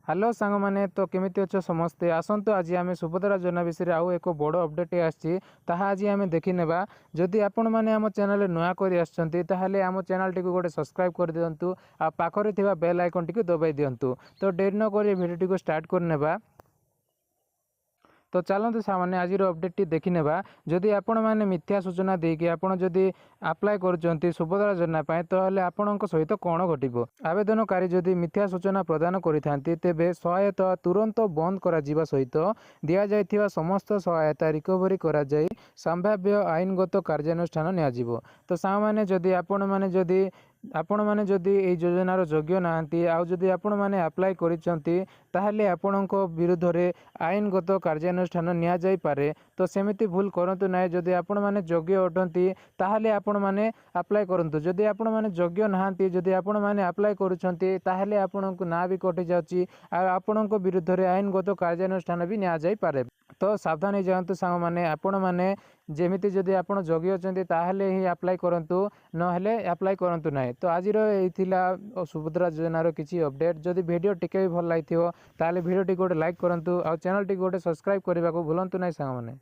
Hello सांग मैंने तो केमिति अच्छे समस्ते आसतु आज आम सुभद्रा योजना विषय आउ एक बड़ अपडेट आसी आज आम देखी नेबा जदि आपण मैंने आम चैनल नुआ कर आम चैनल टी गोटे सब्सक्राइब कर दिंतु आ पाखरे थिबा बेल आइकन टी दबाई दिंतु। तो डेरी न कर भिडियो टी स्टार्ट करनेबा। तो चलते सामान्य आज अपडेट देखी नेबा जदि आपण मैंने मिथ्या सूचना देकी आपण जदि अप्लाई कर सुभद्रा योजना तो आपण सहित कौन घटो आवेदनकारी जदि मिथ्या सूचना प्रदान करिथांती तेबे सहायता तुरंत बंद करा जिबा सहित दिया जायथिबा समस्त सहायता रिकवरी करा जाय संभाव्य आईनगत कार्यानुष्ठान नियाजिबो। तो सामान्य जदि आपण मैंने जदि योजनार योग्य नहांती आउ जदि आपण मैंने अप्लाई करिसेंती ताहले आपणक विरुद्ध रे आईनगत कार्यानुष्ठान निया जाई पारे। तो सेमिति भूल करंतु नाही जदि आपण मैंने योग्य अटंती ताहले आपण मैंने अप्लाई करंतु जदि आपण मैंने योग्य नहांती जदि आपण मैंने अप्लाई करुछंती ताहले आपणक ना भी कटि जाउची आ आपणक विरुद्ध रे आईनगत कार्यानुष्ठान भी निया जाई पारे। तो सावधान जातु सांग मैंने आपण मैंने जेमिति जदि आपण योग्य अछंती ताहले ही अप्लाई करंतु नहेले अप्लाई करंतु नाही। तो आज सुभद्रा योजनार किसी अपडेट जदि वीडियो टिके भी भल लगी ताले वीडियो टी गोटे लाइक करंतु आ चैनल टी गोटे सब्सक्राइब करने को भूलंतु नहीं सांग मैंने।